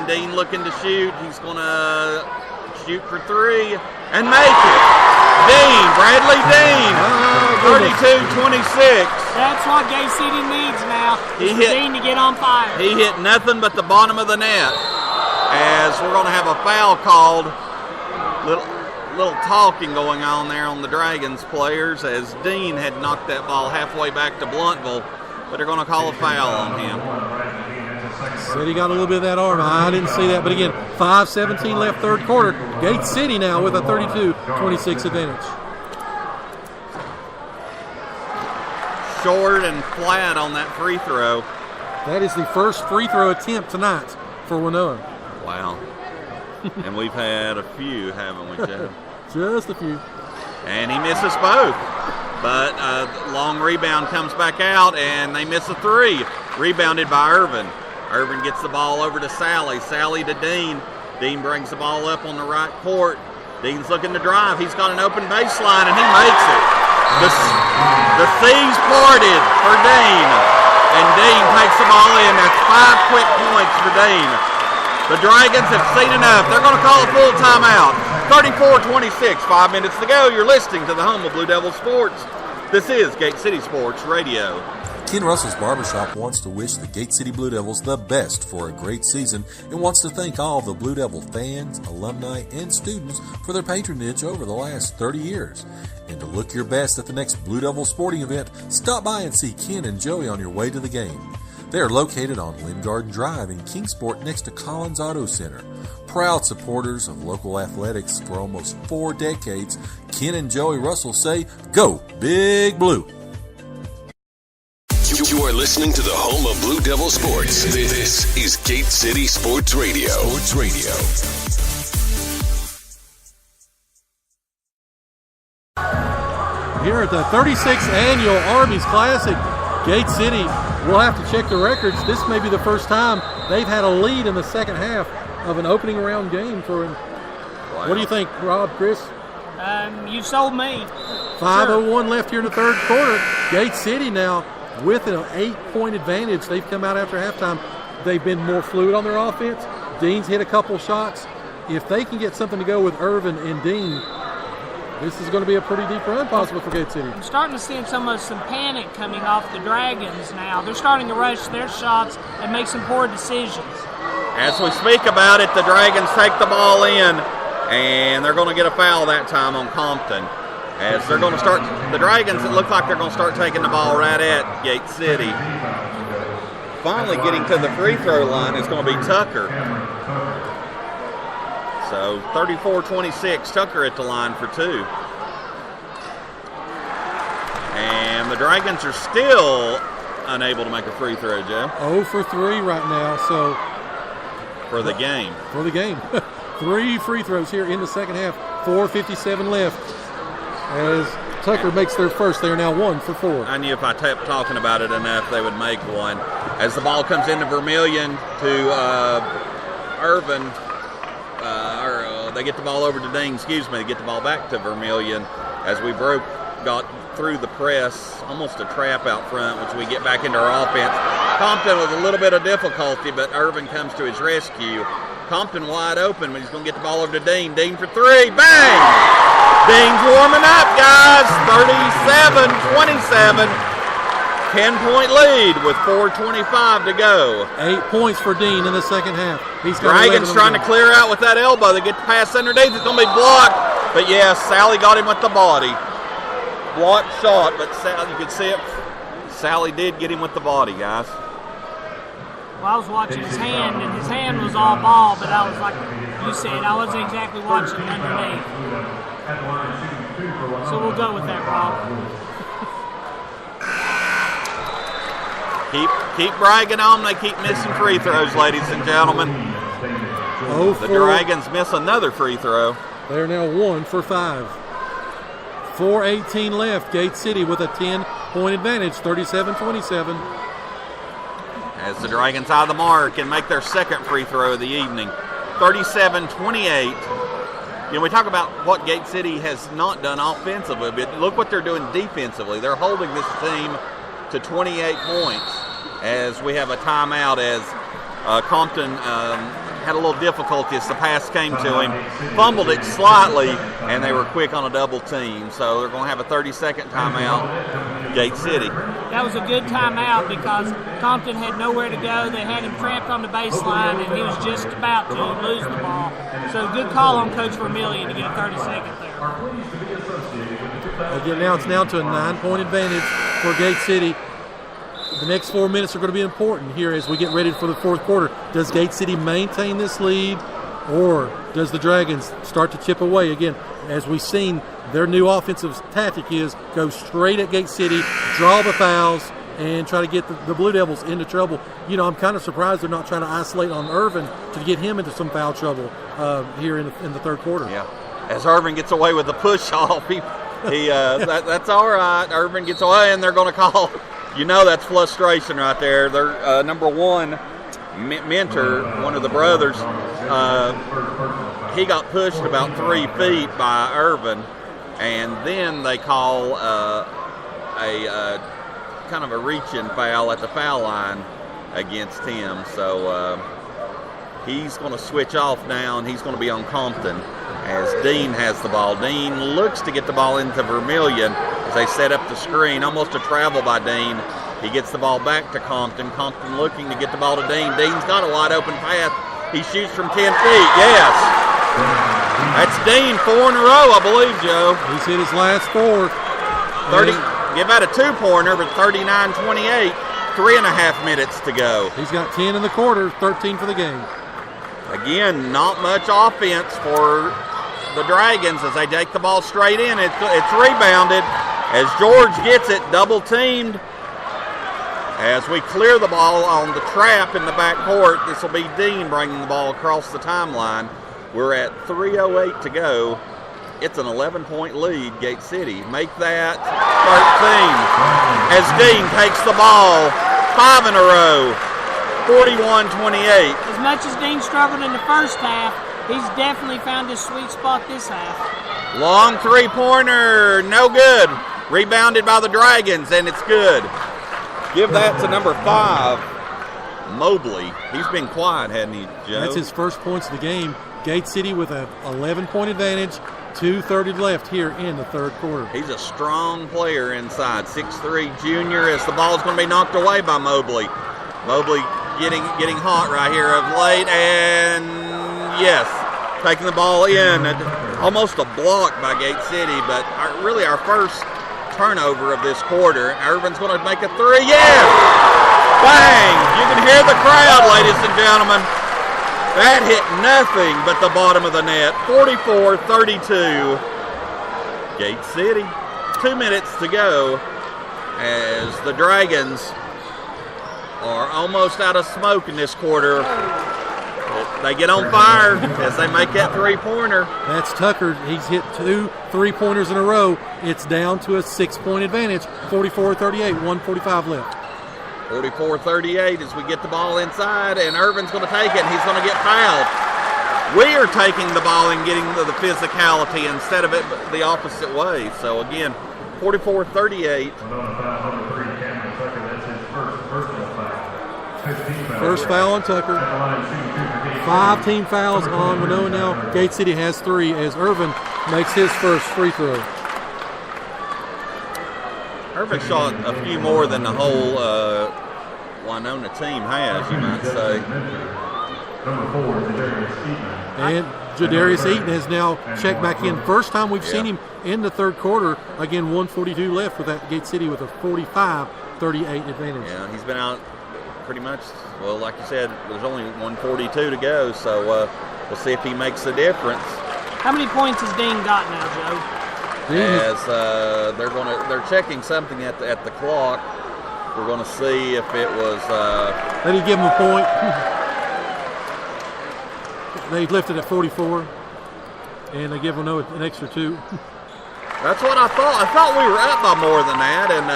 Dean looking to shoot. He's going to shoot for three and make it. Bradley Dean, 32-26. That's what Gate City needs now. Dean to get on fire. He hit nothing but the bottom of the net. As we're going to have a foul called. Little talking going on there on the Dragons players as Dean had knocked that ball halfway back to Bluntville, but they're going to call a foul on him. City got a little bit of that arm. I didn't see that, but again, 5:17 left third quarter. Gate City now with a 32-26 advantage. Short and flat on that free throw. That is the first free throw attempt tonight for Wenonah. Wow. And we've had a few, haven't we, Joe? Just a few. And he misses both. But long rebound comes back out, and they miss a three. Rebounded by Irvin. Irvin gets the ball over to Sally. Sally to Dean. Dean brings the ball up on the right court. Dean's looking to drive. He's got an open baseline, and he makes it. The seas parted for Dean. And Dean takes the ball in. That's 5 quick points for Dean. The Dragons have seen enough. They're going to call a full timeout. 34-26, 5 minutes to go. You're listening to the home of Blue Devil Sports. This is Gate City Sports Radio. Ken Russell's Barbershop wants to wish the Gate City Blue Devils the best for a great season and wants to thank all of the Blue Devil fans, alumni, and students for their patronage over the last 30 years. And to look your best at the next Blue Devil sporting event, stop by and see Ken and Joey on your way to the game. They are located on Lynn Garden Drive in Kingsport next to Collins Auto Center. Proud supporters of local athletics for almost 4 decades, Ken and Joey Russell say, "Go Big Blue!" You are listening to the home of Blue Devil Sports. This is Gate City Sports Radio. Sports Radio. Here at the 36th Annual Arby's Classic, Gate City will have to check the records. This may be the first time they've had a lead in the second half of an opening round game for him. Wow. What do you think, Rob, Chris? You sold me. 5:01 left here in the third quarter. Gate City now with an 8-point advantage. They've come out after halftime. They've been more fluid on their offense. Dean's hit a couple shots. If they can get something to go with Irvin and Dean, this is going to be a pretty deep run possible for Gate City. I'm starting to see some panic coming off the Dragons now. They're starting to rush their shots and make some poor decisions. As we speak about it, the Dragons take the ball in, and they're going to get a foul that time on Compton. As they're going to start, the Dragons, it looks like they're going to start taking the ball right at Gate City. Finally getting to the free throw line is going to be Tucker. So 34-26, Tucker at the line for two. And the Dragons are still unable to make a free throw, Joe. 0 for 3 right now, so. For the game. For the game. 3 free throws here in the second half, 4:57 left. As Tucker makes their first, they are now 1 for 4. I knew if I kept talking about it enough, they would make one. As the ball comes into Vermillion to Irvin, they get the ball over to Dean, they get the ball back to Vermillion as we got through the press, almost a trap out front, which we get back into our offense. Compton with a little bit of difficulty, but Irvin comes to his rescue. Compton wide open, but he's going to get the ball over to Dean. Dean for three, bang! Dean's warming up, guys, 37-27. 10-point lead with 4:25 to go. 8 points for Dean in the second half. Dragons trying to clear out with that elbow. They get the pass underneath. It's going to be blocked. But, yes, Sally got him with the body. Blocked shot, but you could see it. Sally did get him with the body, guys. Well, I was watching his hand, and his hand was all ball, but I was like you said, I wasn't exactly watching underneath. So we'll go with that, Rob. Keep bragging on. They keep missing free throws, ladies and gentlemen. The Dragons miss another free throw. They're now 1 for 5. 4:18 left. Gate City with a 10-point advantage, 37-27. As the Dragons out of the mark and make their second free throw of the evening, 37-28. You know, we talk about what Gate City has not done offensively, but look what they're doing defensively. They're holding this team to 28 points as we have a timeout as Compton had a little difficulty as the pass came to him, fumbled it slightly, and they were quick on a double team. So they're going to have a 30-second timeout, Gate City. That was a good timeout because Compton had nowhere to go. They had him trapped on the baseline, and he was just about to lose the ball. So good call on Coach Vermillion to get a 30-second there. Again, now it's down to a 9-point advantage for Gate City. The next 4 minutes are going to be important here as we get ready for the fourth quarter. Does Gate City maintain this lead, or does the Dragons start to chip away? Again, as we've seen, their new offensive tactic is go straight at Gate City, draw the fouls, and try to get the Blue Devils into trouble. You know, I'm kind of surprised they're not trying to isolate on Irvin to get him into some foul trouble here in the third quarter. Yeah, as Irvin gets away with the push-off, that's all right. Irvin gets away, and they're going to call. You know that's frustration right there. Their number one mentor, one of the brothers, he got pushed about 3 feet by Irvin, and then they call a kind of a reach-in foul at the foul line against him. So he's going to switch off now, and he's going to be on Compton as Dean has the ball. Dean looks to get the ball into Vermillion as they set up the screen, almost a travel by Dean. He gets the ball back to Compton. Compton looking to get the ball to Dean. Dean's got a wide open path. He shoots from 10 feet. Yes. That's Dean 4 in a row, I believe, Joe. He's hit his last 4. 30. Give out a 2-pointer, but 39-28. 3.5 minutes to go. He's got 10 in the quarter, 13 for the game. Again, not much offense for the Dragons as they take the ball straight in. It's rebounded as George gets it, double teamed. As we clear the ball on the trap in the back court, this will be Dean bringing the ball across the timeline. We're at 3:08 to go. It's an 11-point lead, Gate City. Make that 13 as Dean takes the ball 5 in a row, 41-28. As much as Dean struggled in the first half, he's definitely found his sweet spot this half. Long 3-pointer, no good. Rebounded by the Dragons, and it's good. Give that to number 5, Mobley. He's been quiet, hasn't he, Joe? That's his first points of the game. Gate City with an 11-point advantage, 2:30 left here in the third quarter. He's a strong player inside, 6'3" junior, as the ball's going to be knocked away by Mobley. Mobley getting hot right here of late, and yes, taking the ball in. Almost a block by Gate City, but really our first turnover of this quarter. Irvin's going to make a 3. Yes! Bang! You can hear the crowd, ladies and gentlemen. That hit nothing but the bottom of the net. 44-32. Gate City. 2 minutes to go as the Dragons are almost out of smoke in this quarter. They get on fire as they make that 3-pointer. That's Tucker. He's hit 2 3-pointers in a row. It's down to a 6-point advantage, 44-38, 1:45 left. 44-38 as we get the ball inside, and Irvin's going to take it, and he's going to get fouled. We are taking the ball and getting the physicality instead of it the opposite way. So, again, 44-38. First foul on Tucker. 5 team fouls on Wenonah now. Gate City has 3 as Irvin makes his first free throw. Irvin shot a few more than the whole Wenonah team has, you might say. And Jadarius Eaton has now checked back in. First time we've seen him in the third quarter. Again, 1:42 left with that Gate City with a 45-38 advantage. Yeah, he's been out pretty much, well, like you said, there's only 1:42 to go, so we'll see if he makes a difference. How many points has Dean got now, Joe? As they're checking something at the clock. We're going to see if it was. They didn't give him a point. They lifted at 44, and they give him an extra 2. That's what I thought. I thought we were up by more than that, and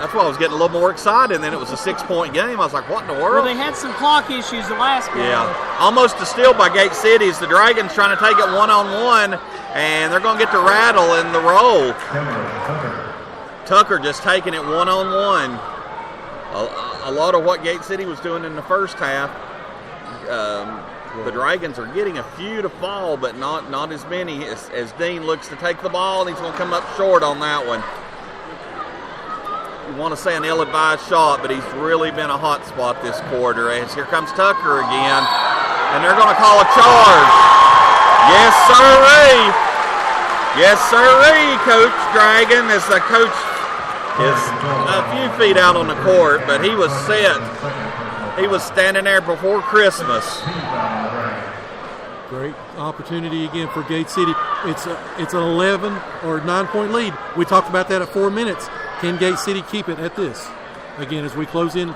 that's why I was getting a little more excited. And then it was a 6-point game. I was like, what in the world? Well, they had some clock issues the last game. Yeah, almost a steal by Gate City. As the Dragons trying to take it one-on-one, and they're going to get to rattle in the roll. Tucker just taking it one-on-one. A lot of what Gate City was doing in the first half. the Dragons are getting a few to fall, but not as many as Dean looks to take the ball, and he's going to come up short on that one. You want to say an ill-advised shot, but he's really been a hot spot this quarter. As here comes Tucker again, and they're going to call a charge. Yes, sirree. Yes, sirree, Coach Dragon, as the coach is a few feet out on the court, but he was set. He was standing there before Christmas. Great opportunity again for Gate City. It's an 11 or 9-point lead. We talked about that at 4 minutes. Can Gate City keep it at this? Again, as we close in,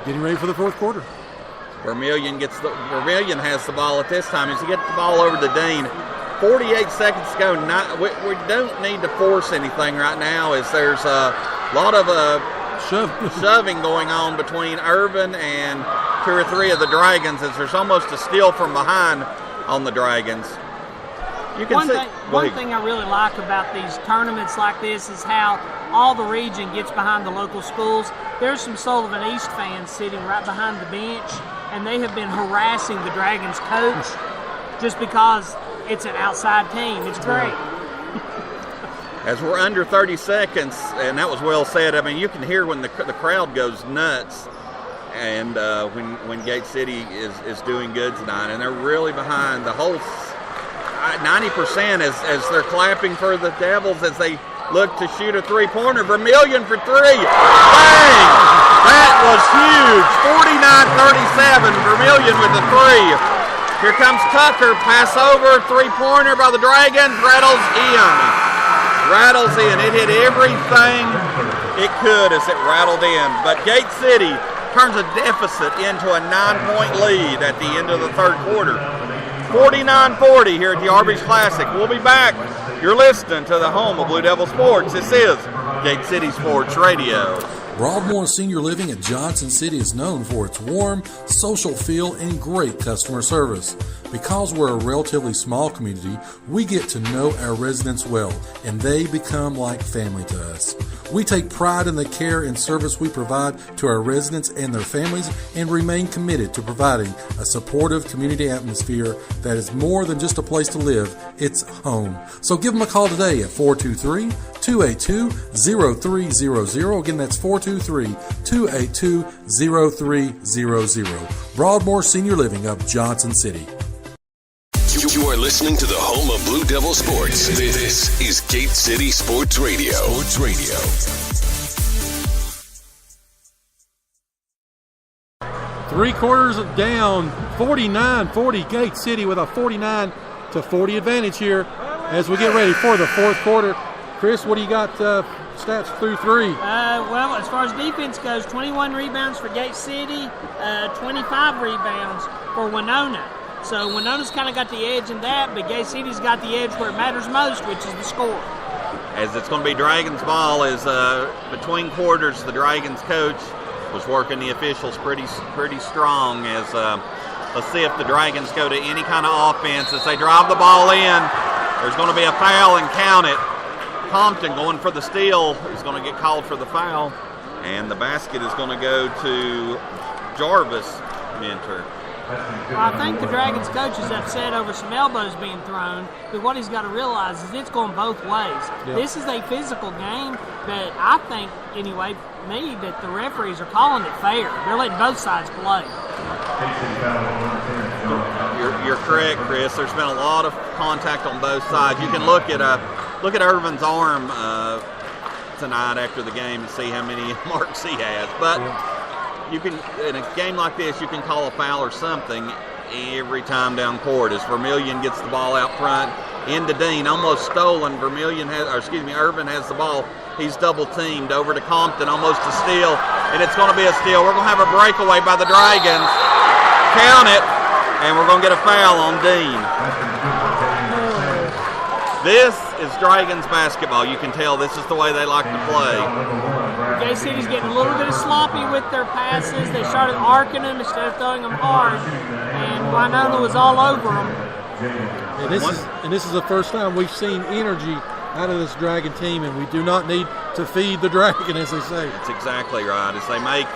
getting ready for the fourth quarter. Vermillion has the ball at this time. As he gets the ball over to Dean, 48 seconds to go. We don't need to force anything right now, as there's a lot of shoving going on between Irvin and 2 or 3 of the Dragons, as there's almost a steal from behind on the Dragons. You can one thing I really like about these tournaments like this is how all the region gets behind the local schools. There's some Sullivan East fans sitting right behind the bench, and they have been harassing the Dragons coach just because it's an outside team. It's great. As we're under 30 seconds, and that was well said. I mean, you can hear when the crowd goes nuts, and when Gate City is doing good tonight, and they're really behind the whole 90% as they're clapping for the Devils as they look to shoot a three-pointer. Vermillion for 3. Bang! That was huge. 49-37. Vermillion with the 3. Here comes Tucker. Pass over. Three-pointer by the Dragons. Rattles in. It hit everything it could as it rattled in. But Gate City turns a deficit into a 9-point lead at the end of the third quarter. 49-40 here at the Arby's Classic. We'll be back. You're listening to the home of Blue Devil Sports. This is Gate City Sports Radio. Broadmoor Senior Living at Johnson City is known for its warm, social feel and great customer service. Because we're a relatively small community, we get to know our residents well, and they become like family to us. We take pride in the care and service we provide to our residents and their families, and remain committed to providing a supportive community atmosphere that is more than just a place to live, it's home. So give them a call today at 423-282-0300. Again, that's 423-282-0300. Broadmoor Senior Living of Johnson City. You are listening to the home of Blue Devil Sports. This is Gate City Sports Radio. Sports Radio. 3 quarters down, 49-40. Gate City with a 49-40 advantage here as we get ready for the fourth quarter. Chris, what do you got stats through 3? Well, as far as defense goes, 21 rebounds for Gate City, 25 rebounds for Wenonah. So Winonah's kind of got the edge in that, but Gate City's got the edge where it matters most, which is the score. As it's going to be Dragons ball, as between quarters, the Dragons coach was working the officials pretty strong. As let's see if the Dragons go to any kind of offense. As they drive the ball in, there's going to be a foul, and count it. Compton going for the steal is going to get called for the foul, and the basket is going to go to Jarvis Mentor. Well, I think the Dragons coach is upset over some elbows being thrown, but what he's got to realize is it's going both ways. Yeah. This is a physical game, but I think, anyway, that the referees are calling it fair. They're letting both sides play. You're correct, Chris. There's been a lot of contact on both sides. You can look at Irvin's arm tonight after the game and see how many marks he has, but. Yeah. You can, in a game like this, you can call a foul or something every time down court. As Vermillion gets the ball out front into Dean, almost stolen. Irvin has the ball. He's double teamed over to Compton, almost a steal, and it's going to be a steal. We're going to have a breakaway by the Dragons. Count it, and we're going to get a foul on Dean. This is Dragons basketball. You can tell this is the way they like to play. Gate City's getting a little bit sloppy with their passes. They started arcing them instead of throwing them hard, and Wenonah was all over them. And this is the first time we've seen energy out of this Dragon team, and we do not need to feed the Dragon, as they say. That's exactly right. As they make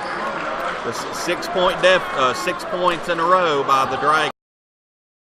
The 6 points in a row by the Dragons.